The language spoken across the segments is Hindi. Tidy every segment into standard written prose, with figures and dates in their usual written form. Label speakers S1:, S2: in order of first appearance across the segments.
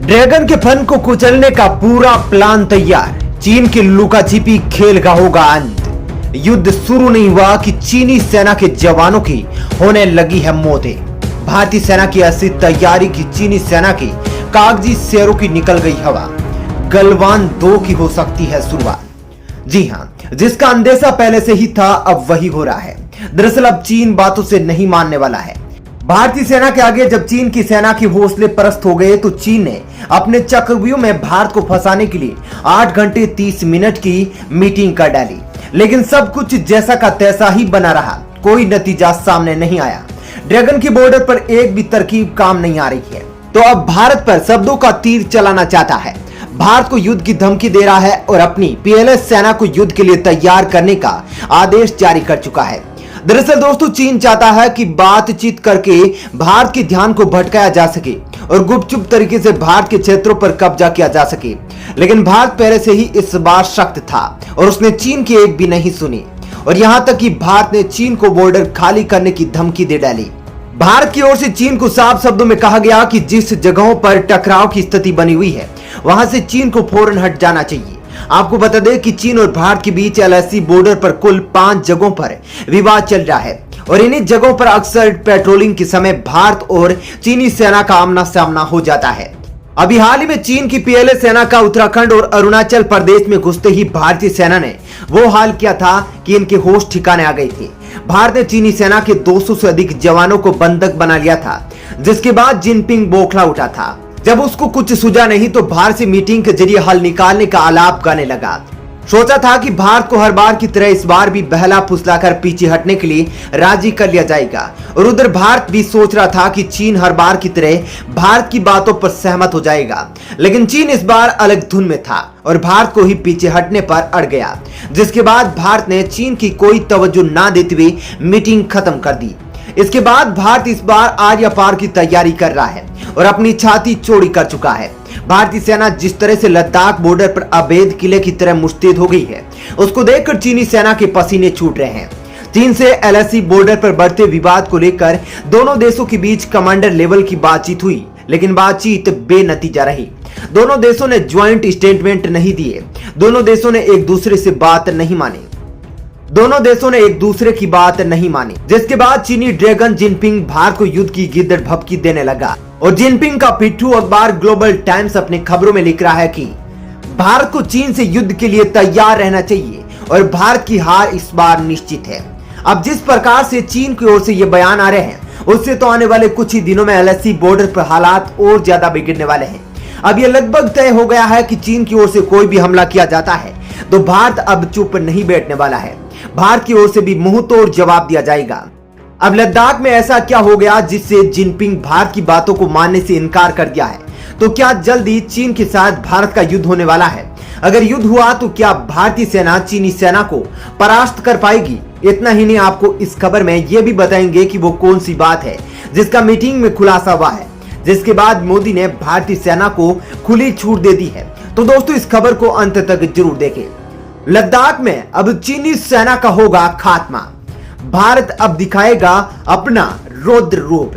S1: ड्रैगन के फन को कुचलने का पूरा प्लान तैयार। चीन के लुका-छिपी खेल का होगा अंत। युद्ध शुरू नहीं हुआ कि चीनी सेना के जवानों की होने लगी है मौतें। भारतीय सेना की ऐसी तैयारी की चीनी सेना की कागजी शेरों की निकल गई हवा। गलवान 2 की हो सकती है शुरुआत। जी हां, जिसका अंदेशा पहले से ही था अब वही हो रहा है। दरअसल अब चीन बातों से नहीं मानने वाला है। भारतीय सेना के आगे जब चीन की सेना के हौसले परस्त हो गए तो चीन ने अपने चक्रव्यूह में भारत को फंसाने के लिए 8 घंटे 30 मिनट की मीटिंग कर डाली। लेकिन सब कुछ जैसा का तैसा ही बना रहा, कोई नतीजा सामने नहीं आया। ड्रैगन की बॉर्डर पर एक भी तरकीब काम नहीं आ रही है। तो अब भारत पर शब्दों का तीर चलाना चाहता है, भारत को युद्ध की धमकी दे रहा है और अपनी पीएलएस सेना को युद्ध के लिए तैयार करने का आदेश जारी कर चुका है। दरअसल दोस्तों, चीन चाहता है कि बातचीत करके भारत के ध्यान को भटकाया जा सके और गुपचुप तरीके से भारत के क्षेत्रों पर कब्जा किया जा सके। लेकिन भारत पहले से ही इस बार सख्त था और उसने चीन की एक भी नहीं सुनी और यहां तक कि भारत ने चीन को बॉर्डर खाली करने की धमकी दे डाली। भारत की ओर से चीन को साफ शब्दों में कहा गया कि जिस जगहों पर टकराव की स्थिति बनी हुई है वहां से चीन को फौरन हट जाना चाहिए। आपको बता दें कि चीन और भारत के बीच एलएसी बॉर्डर पर कुल 5 जगहों पर विवाद चल रहा है और इन्हीं जगहों पर अक्सर पेट्रोलिंग के समय भारत और चीनी सेना का आमना सामना हो जाता है। अभी हाल ही में चीन की पीएलए सेना का उत्तराखंड और अरुणाचल प्रदेश में घुसते ही भारतीय सेना ने वो हाल किया था कि इनके होश ठिकाने आ गए थे। भारत ने चीनी सेना के 200 से अधिक जवानों को बंधक बना लिया था, जिसके बाद जिनपिंग बौखला उठा था। जब उसको कुछ सूझा नहीं तो भारत से मीटिंग के जरिए हल निकालने का आलाप गाने लगा। सोचा था कि भारत को हर बार की तरह इस बार भी बहला फुसलाकर पीछे हटने के लिए राजी कर लिया जाएगा और उधर भारत भी सोच रहा था कि चीन हर बार की तरह भारत की बातों पर सहमत हो जाएगा। लेकिन चीन इस बार अलग धुन में था और भारत को ही पीछे हटने पर अड़ गया, जिसके बाद भारत ने चीन की कोई तवज्जो ना देते हुए मीटिंग खत्म कर दी। इसके बाद भारत इस बार आर्या पार की तैयारी कर रहा है और अपनी छाती चौड़ी कर चुका है। भारतीय सेना जिस तरह से लद्दाख बॉर्डर पर अवैध किले की तरह मुस्तैद हो गई है, उसको देखकर चीनी सेना के पसीने छूट रहे हैं। चीन से एलएसी बॉर्डर पर बढ़ते विवाद को लेकर दोनों देशों के बीच कमांडर लेवल की बातचीत हुई, लेकिन बातचीत बेनतीजा रही। दोनों देशों ने ज्वाइंट स्टेटमेंट नहीं दिए, दोनों देशों ने एक दूसरे की बात नहीं मानी, जिसके बाद चीनी ड्रैगन जिनपिंग भारत को युद्ध की गिद्दड़ भभकी देने लगा। और जिनपिंग का पिट्ठू अखबार ग्लोबल टाइम्स अपने खबरों में लिख रहा है कि भारत को चीन से युद्ध के लिए तैयार रहना चाहिए और भारत की हार इस बार निश्चित है। अब जिस प्रकार से चीन की ओर से ये बयान आ रहे हैं, उससे तो आने वाले कुछ ही दिनों में एलएसी बॉर्डर पर हालात और ज्यादा बिगड़ने वाले हैं। अब यह लगभग तय हो गया है कि चीन की ओर से कोई भी हमला किया जाता है तो भारत अब चुप नहीं बैठने वाला है। भारत की ओर से भी मुंह तोड़ जवाब दिया जाएगा। अब लद्दाख में ऐसा क्या हो गया जिससे जिनपिंग भारत की बातों को मानने से इनकार कर दिया है? तो क्या जल्दी चीन के साथ भारत का युद्ध होने वाला है? अगर युद्ध हुआ तो क्या भारतीय सेना चीनी सेना को परास्त कर पाएगी? इतना ही नहीं, आपको इस खबर में यह भी बताएंगे कि वो कौन सी बात है जिसका मीटिंग में खुलासा हुआ है, जिसके बाद मोदी ने भारतीय सेना को खुली छूट दे दी है। तो दोस्तों, इस खबर को अंत तक जरूर देखें। लद्दाख में अब चीनी सेना का होगा खात्मा। भारत अब दिखाएगा अपना रौद्र रूप।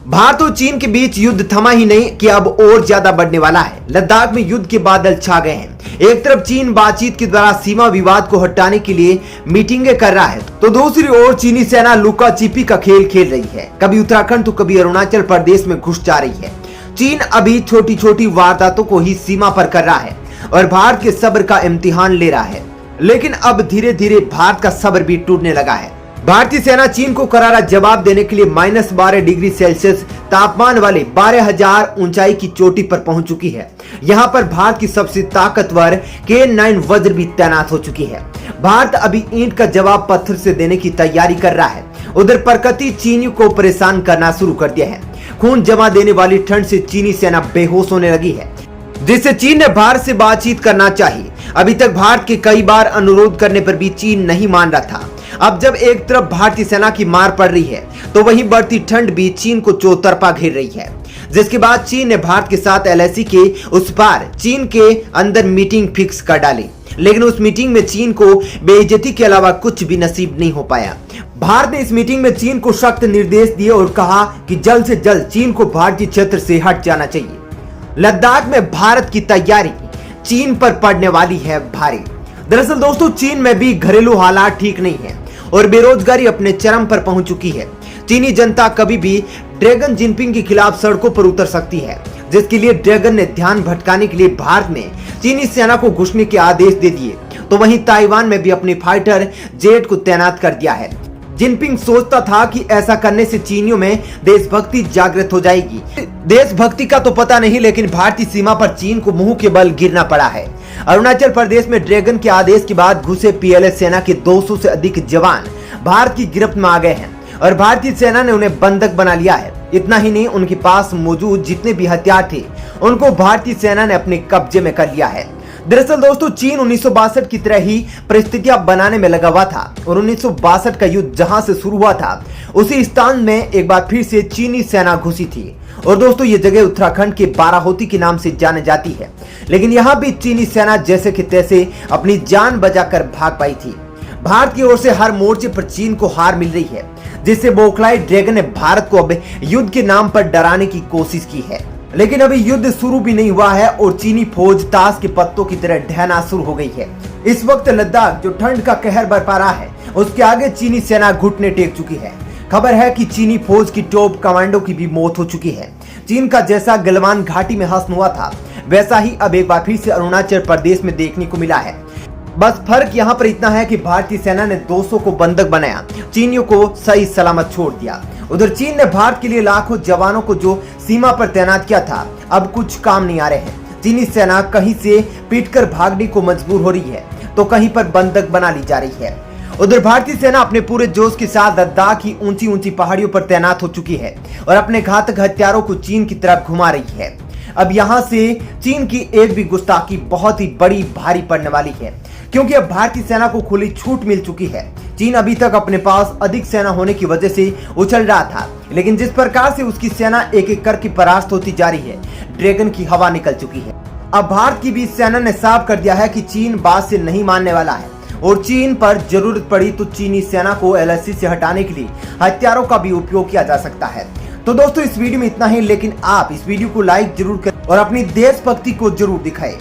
S1: भारत और चीन के बीच युद्ध थमा ही नहीं कि अब और ज्यादा बढ़ने वाला है। लद्दाख में युद्ध के बादल छा गए हैं। एक तरफ चीन बातचीत के द्वारा सीमा विवाद को हटाने के लिए मीटिंगें कर रहा है, तो दूसरी ओर चीनी सेना लुका छिपी का खेल खेल रही है। कभी उत्तराखंड तो कभी अरुणाचल प्रदेश में घुस जा रही है। चीन अभी छोटी छोटी वारदातों को ही सीमा पर कर रहा है और भारत के सब्र का इम्तिहान ले रहा है। लेकिन अब धीरे धीरे भारत का सब्र भी टूटने लगा है। भारतीय सेना चीन को करारा जवाब देने के लिए -12 डिग्री सेल्सियस तापमान वाले 12,000 ऊंचाई की चोटी पर पहुंच चुकी है। यहां पर भारत की सबसे ताकतवर K9 वज्र भी तैनात हो चुकी है। भारत अभी ईंट का जवाब पत्थर से देने की तैयारी कर रहा है। उधर प्रकृति चीनियों को परेशान करना शुरू कर दिया है। खून जमा देने वाली ठंड से चीनी सेना बेहोश होने लगी है, जिससे चीन ने भारत से बातचीत करना चाहिए। अभी तक भारत के कई बार अनुरोध करने पर भी चीन नहीं मान रहा था। अब जब एक तरफ भारतीय सेना की मार पड़ रही है तो वहीं बढ़ती ठंड भी चीन को चौतरफा घेर रही है, जिसके बाद चीन ने भारत के साथ एलएसी के उस पार चीन के अंदर मीटिंग फिक्स कर डाली। लेकिन उस मीटिंग में चीन को बेइज्जती के अलावा कुछ भी नसीब नहीं हो पाया। भारत ने इस मीटिंग में चीन को सख्त निर्देश दिए और कहा कि जल्द से जल्द चीन को भारतीय क्षेत्र से हट जाना चाहिए। लद्दाख में भारत की तैयारी चीन पर पड़ने वाली है भारी। दरअसल दोस्तों, चीन में भी घरेलू हालात ठीक नहीं है और बेरोजगारी अपने चरम पर पहुंच चुकी है। चीनी जनता कभी भी ड्रैगन जिनपिंग के खिलाफ सड़कों पर उतर सकती है, जिसके लिए ड्रैगन ने ध्यान भटकाने के लिए भारत में चीनी सेना को घुसने के आदेश दे दिए। तो वहीं ताइवान में भी अपनी फाइटर जेट को तैनात कर दिया है। जिनपिंग सोचता था कि ऐसा करने से चीनियों में देशभक्ति जागृत हो जाएगी। देशभक्ति का तो पता नहीं, लेकिन भारतीय सीमा पर चीन को मुंह के बल गिरना पड़ा है। अरुणाचल प्रदेश में ड्रैगन के आदेश के बाद घुसे पीएलए सेना के 200 से अधिक जवान भारत की गिरफ्त में आ गए हैं और भारतीय सेना ने उन्हें बंधक बना लिया है। इतना ही नहीं, उनके पास मौजूद जितने भी हथियार थे उनको भारतीय सेना ने अपने कब्जे में कर लिया है। दरअसल दोस्तों, चीन 1962 की तरह ही परिस्थितियां बनाने में लगा हुआ था और 1962 का युद्ध जहां से शुरू हुआ था उसी स्थान में एक बार फिर से चीनी सेना घुसी थी। और दोस्तों, ये जगह उत्तराखंड के बाराहोती के नाम से जाने जाती है। लेकिन यहाँ भी चीनी सेना जैसे कि तैसे अपनी जान बचाकर भाग पाई थी। भारत की ओर से हर मोर्चे पर चीन को हार मिल रही है, जिससे बौखलाए ड्रैगन ने भारत को अब युद्ध के नाम पर डराने की कोशिश की है। लेकिन अभी युद्ध शुरू भी नहीं हुआ है और चीनी फौज ताश के पत्तों की तरह ढहना शुरू हो गई है। इस वक्त लद्दाख जो ठंड का कहर बरपा रहा है, उसके आगे चीनी सेना घुटने टेक चुकी है। खबर है कि चीनी फौज की टॉप कमांडो की भी मौत हो चुकी है। चीन का जैसा गलवान घाटी में हसन हुआ था, वैसा ही अब एक बार फिर से अरुणाचल प्रदेश में देखने को मिला है। बस फर्क यहाँ पर इतना है कि भारतीय सेना ने 200 को बंधक बनाया, चीनियों को सही सलामत छोड़ दिया। उधर चीन ने भारत के लिए लाखों जवानों को जो सीमा पर तैनात किया था, अब कुछ काम नहीं आ रहे हैं। चीनी सेना कहीं से पीटकर भागने को मजबूर हो रही है, तो कहीं पर बंधक बना ली जा रही है। उधर भारतीय सेना अपने पूरे जोश के साथ लद्दाख की ऊंची ऊंची पहाड़ियों पर तैनात हो चुकी है और अपने घातक हथियारों को चीन की तरफ घुमा रही है। अब यहाँ से चीन की एक भी गुस्ताखी बहुत ही बड़ी भारी पड़ने वाली है, क्योंकि अब भारतीय सेना को खुली छूट मिल चुकी है। चीन अभी तक अपने पास अधिक सेना होने की वजह से उछल रहा था, लेकिन जिस प्रकार से उसकी सेना एक एक करके परास्त होती जा रही है, ड्रैगन की हवा निकल चुकी है। अब भारत की भी सेना ने साफ कर दिया है कि चीन बात से नहीं मानने वाला है और चीन पर जरूरत पड़ी तो चीनी सेना को एलएसी से हटाने के लिए हथियारों का भी उपयोग किया जा सकता है। तो दोस्तों, इस वीडियो में इतना ही, लेकिन आप इस वीडियो को लाइक जरूर करें और अपनी देशभक्ति को जरूर दिखाएं।